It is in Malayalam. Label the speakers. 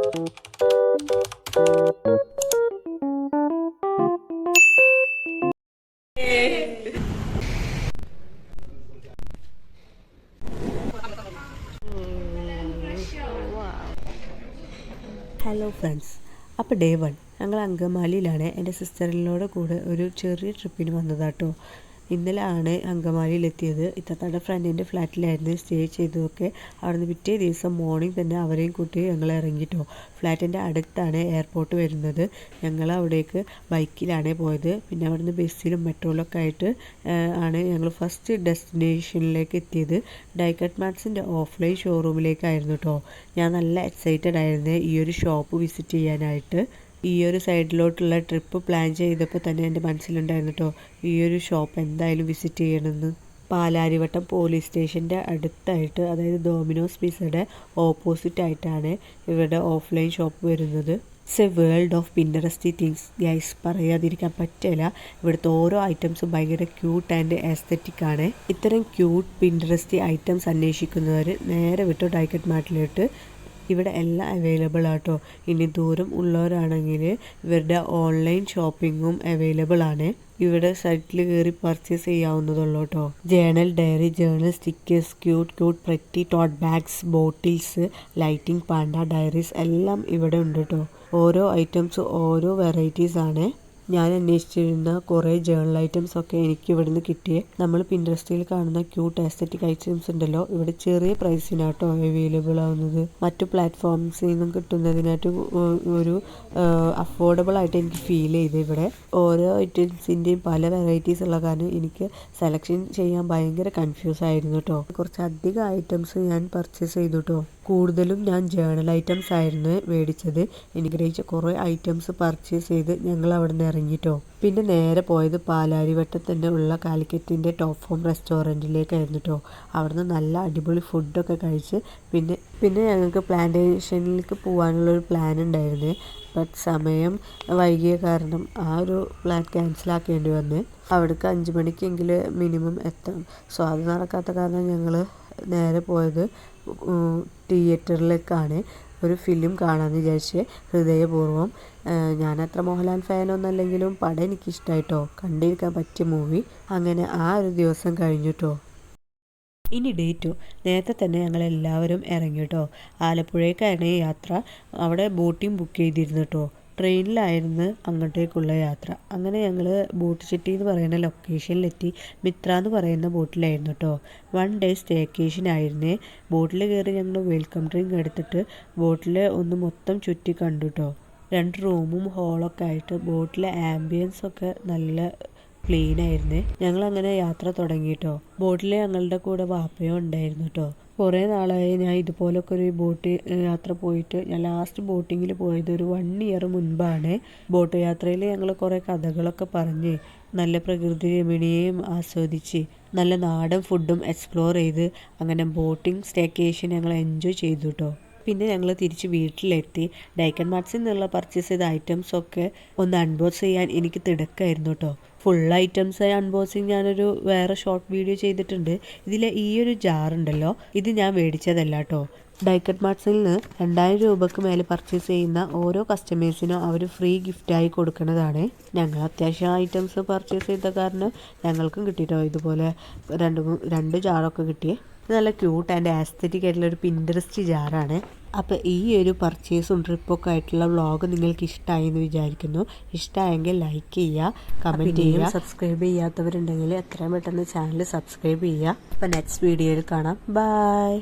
Speaker 1: ഹലോ ഫ്രണ്ട്സ്, അപ്പോൾ ഡേ 1 ഞങ്ങൾ അങ്കമാലിയിലാണ്. എൻ്റെ സിസ്റ്ററിനോട് കൂടെ ഒരു ചെറിയ ട്രിപ്പിന് വന്നതാട്ടോ. ഇന്നലെ ആണ് അങ്കമാലിയിലെത്തിയത്. ഇത്തത്തയുടെ ഫ്രണ്ടിൻ്റെ ഫ്ലാറ്റിലായിരുന്നു സ്റ്റേ ചെയ്തതൊക്കെ. അവിടുന്ന് പിറ്റേ ദിവസം മോർണിംഗ് തന്നെ അവരെയും കൂട്ടി ഞങ്ങൾ ഇറങ്ങിട്ടോ. ഫ്ലാറ്റിൻ്റെ അടുത്താണ് എയർപോർട്ട് വരുന്നത്. ഞങ്ങൾ അവിടേക്ക് ബൈക്കിലാണ് പോയത്. പിന്നെ അവിടുന്ന് ബസ്സിലും മെട്രോയിലൊക്കെ ആയിട്ട് ആണ് ഞങ്ങൾ ഫസ്റ്റ് ഡെസ്റ്റിനേഷനിലേക്ക് എത്തിയത്. ഡൈക്കട്ട് മാർട്സിൻ്റെ ഓഫ്ലൈൻ ഷോറൂമിലേക്കായിരുന്നു കേട്ടോ. ഞാൻ നല്ല എക്സൈറ്റഡ് ആയിരുന്നു ഈ ഒരു ഷോപ്പ് വിസിറ്റ് ചെയ്യാനായിട്ട്. ഈ ഒരു സൈഡിലോട്ടുള്ള ട്രിപ്പ് പ്ലാൻ ചെയ്തപ്പോൾ തന്നെ എൻ്റെ മനസ്സിലുണ്ടായിരുന്നു കേട്ടോ, ഈ ഒരു ഷോപ്പ് എന്തായാലും വിസിറ്റ് ചെയ്യണമെന്ന്. പാലാരിവട്ടം പോലീസ് സ്റ്റേഷൻ്റെ അടുത്തായിട്ട്, അതായത് ഡോമിനോസ് പിസയുടെ ഓപ്പോസിറ്റ് ആയിട്ടാണ് ഇവരുടെ ഓഫ്ലൈൻ ഷോപ്പ് വരുന്നത്. It's a world of Pinteresty things guys, പറയാതിരിക്കാൻ പറ്റില്ല. ഇവിടുത്തെ ഓരോ ഐറ്റംസും ഭയങ്കര ക്യൂട്ട് ആൻഡ് എസ്തെറ്റിക് ആണ്. ഇത്തരം ക്യൂട്ട് പിൻട്രസ്റ്റി ഐറ്റംസ് അന്വേഷിക്കുന്നവർ നേരെ വിട്ടു ഡൈക്കട്ട് മാർട്ടിലോട്ട്. ഇവിടെ എല്ലാം അവൈലബിൾ ആട്ടോ. ഇനി ദൂരം ഉള്ളവരാണെങ്കിൽ ഇവരുടെ ഓൺലൈൻ ഷോപ്പിങ്ങും അവൈലബിൾ ആണ്. ഇവിടെ സൈറ്റിൽ കയറി പർച്ചേസ് ചെയ്യാവുന്നതുള്ളൂ കേട്ടോ. Journal, diary, journal, stickers, cute pretty tote bags, bottles, lighting, panda, diaries എല്ലാം ഇവിടെ ഉണ്ട് കേട്ടോ. ഓരോ ഐറ്റംസ് ഓരോ വെറൈറ്റീസ് ആണ്. ഞാൻ അന്വേഷിച്ചിരുന്ന കുറേ ജേണൽ ഐറ്റംസ് ഒക്കെ എനിക്ക് ഇവിടുന്ന് കിട്ടിയേ. നമ്മൾ പിൻട്രസ്റ്റിൽ കാണുന്ന ക്യൂട്ട് എസ്തെറ്റിക് ഐറ്റംസ് ഉണ്ടല്ലോ, ഇവിടെ ചെറിയ പ്രൈസിനാട്ടോ അവൈലബിൾ ആവുന്നത്. മറ്റു പ്ലാറ്റ്ഫോംസിൽ നിന്നും കിട്ടുന്നതിനായിട്ട് ഒരു അഫോർഡബിൾ ആയിട്ട് എനിക്ക് ഫീൽ ചെയ്തു. ഇവിടെ ഓരോ ഐറ്റംസിൻ്റെയും പല വെറൈറ്റീസ് ഉള്ള കാരണം എനിക്ക് സെലക്ഷൻ ചെയ്യാൻ ഭയങ്കര കൺഫ്യൂസ് ആയിരുന്നു കേട്ടോ. കുറച്ചധികം ഐറ്റംസ് ഞാൻ പർച്ചേസ് ചെയ്തു കേട്ടോ. കൂടുതലും ഞാൻ ജേണൽ ഐറ്റംസ് ആയിരുന്നു മേടിച്ചത്. എനിക്ക് ഗ്രഹിച്ച കുറേ ഐറ്റംസ് പർച്ചേസ് ചെയ്ത് ഞങ്ങൾ അവിടെ നിന്ന് ഇറങ്ങിട്ടോ. പിന്നെ നേരെ പോയത് പാലാരിവട്ടം തന്നെ ഉള്ള കാലിക്കറ്റിൻ്റെ ടോപ്പ് ഫോം റെസ്റ്റോറൻറ്റിലേക്കായിരുന്നു കേട്ടോ. അവിടുന്ന് നല്ല അടിപൊളി ഫുഡൊക്കെ കഴിച്ച് പിന്നെ ഞങ്ങൾക്ക് പ്ലാന്റേഷനിലേക്ക് പോകാനുള്ളൊരു പ്ലാൻ ഉണ്ടായിരുന്നു. ബട്ട് സമയം വൈകിയ കാരണം ആ ഒരു പ്ലാൻ ക്യാൻസലാക്കേണ്ടി വന്ന്. അവിടേക്ക് 5 മണിക്കെങ്കിലും മിനിമം എത്തണം. സോ അത് നടക്കാത്ത കാരണം ഞങ്ങൾ നേരെ പോയത് തിയേറ്ററിലേക്കാണ്. ഒരു ഫിലിം കാണാമെന്ന് വിചാരിച്ച് ഹൃദയപൂർവ്വം. ഞാനത്ര മോഹൻലാൽ ഫാനൊന്നും അല്ലെങ്കിലും പടം എനിക്കിഷ്ടമായിട്ടോ, കണ്ടിരിക്കാൻ പറ്റിയ മൂവി. അങ്ങനെ ആ ഒരു ദിവസം കഴിഞ്ഞു കേട്ടോ. ഇനി ഡേ 2 നേരത്തെ തന്നെ ഞങ്ങളെല്ലാവരും ഇറങ്ങി കേട്ടോ. ആലപ്പുഴയ്ക്കാണ് യാത്ര. അവിടെ ബോട്ടിംഗ് ബുക്ക് ചെയ്തിരുന്നു കേട്ടോ. ട്രെയിനിലായിരുന്നു അങ്ങോട്ടേക്കുള്ള യാത്ര. അങ്ങനെ ഞങ്ങൾ ബോട്ട് ചെട്ടി എന്ന് പറയുന്ന ലൊക്കേഷനിലെത്തി. മിത്ര എന്ന് പറയുന്ന ബോട്ടിലായിരുന്നു കേട്ടോ. 1 ഡേ സ്റ്റേക്കേഷൻ ആയിരുന്നേ. ബോട്ടിൽ കയറി ഞങ്ങൾ വെൽക്കം ഡ്രിങ്ക് എടുത്തിട്ട് ബോട്ടിൽ ഒന്ന് മൊത്തം ചുറ്റി കണ്ടു കേട്ടോ. 2 റൂമും ഹോളൊക്കെ ആയിട്ട് ബോട്ടിലെ ആംബിയൻസ് ഒക്കെ നല്ല ക്ലീൻ ആയിരുന്നേ. ഞങ്ങളങ്ങനെ യാത്ര തുടങ്ങിയിട്ടോ. ബോട്ടിൽ ഞങ്ങളുടെ കൂടെ വാപ്പയും ഉണ്ടായിരുന്നു കേട്ടോ. കുറേ നാളായി ഞാൻ ഇതുപോലൊക്കെ ഒരു ബോട്ട് യാത്ര പോയിട്ട്. ഞാൻ ലാസ്റ്റ് ബോട്ടിങ്ങിൽ പോയത് ഒരു 1 ഇയർ മുൻപാണ്. ബോട്ട് യാത്രയിൽ ഞങ്ങൾ കുറേ കഥകളൊക്കെ പറഞ്ഞ് നല്ല പ്രകൃതി രമണീയം ആസ്വദിച്ച് നല്ല നാടൻ ഫുഡും എക്സ്പ്ലോർ ചെയ്ത് അങ്ങനെ ബോട്ടിംഗ് സ്റ്റേക്കേഷൻ ഞങ്ങൾ എൻജോയ് ചെയ്തു കേട്ടോ. പിന്നെ ഞങ്ങൾ തിരിച്ച് വീട്ടിലെത്തി. ഡൈക്കട്ട് മാർട്സിൽ നിന്നുള്ള പർച്ചേസ് ചെയ്ത ഐറ്റംസൊക്കെ ഒന്ന് അൺബോക്സ് ചെയ്യാൻ എനിക്ക് തിടുക്കമായിരുന്നു കേട്ടോ. ഫുൾ ഐറ്റംസ് അൺബോക്സിങ് ഞാനൊരു വേറെ ഷോർട്ട് വീഡിയോ ചെയ്തിട്ടുണ്ട്. ഇതിലെ ഈ ഒരു ജാറുണ്ടല്ലോ, ഇത് ഞാൻ മേടിച്ചതല്ല കേട്ടോ. ഡൈക്കട്ട് മാർട്സിൽ നിന്ന് 2000 രൂപയ്ക്ക് മേലെ പർച്ചേസ് ചെയ്യുന്ന ഓരോ കസ്റ്റമേഴ്സിനും അവർ ഫ്രീ ഗിഫ്റ്റായി കൊടുക്കുന്നതാണ്. ഞങ്ങൾ അത്യാവശ്യം ഐറ്റംസ് പർച്ചേസ് ചെയ്ത കാരണം ഞങ്ങൾക്കും കിട്ടിയിട്ടോ ഇതുപോലെ 2 ജാറൊക്കെ കിട്ടിയേ. നല്ല ക്യൂട്ട് ആൻഡ് ആസ്തെറ്റിക് ആയിട്ടുള്ളൊരു പിൻട്രസ്റ്റ് ജാറാണ്. അപ്പോൾ ഈ ഒരു പർച്ചേസും ട്രിപ്പൊക്കെ ആയിട്ടുള്ള വ്ളോഗ് നിങ്ങൾക്ക് ഇഷ്ടമായി എന്ന് വിചാരിക്കുന്നു. ഇഷ്ടമായെങ്കിൽ ലൈക്ക് ചെയ്യുക, കമൻറ്റ് ചെയ്യുക. സബ്സ്ക്രൈബ് ചെയ്യാത്തവരുണ്ടെങ്കിൽ എത്രയും പെട്ടെന്ന് ചാനൽ സബ്സ്ക്രൈബ് ചെയ്യുക. അപ്പോൾ നെക്സ്റ്റ് വീഡിയോയിൽ കാണാം. ബൈ.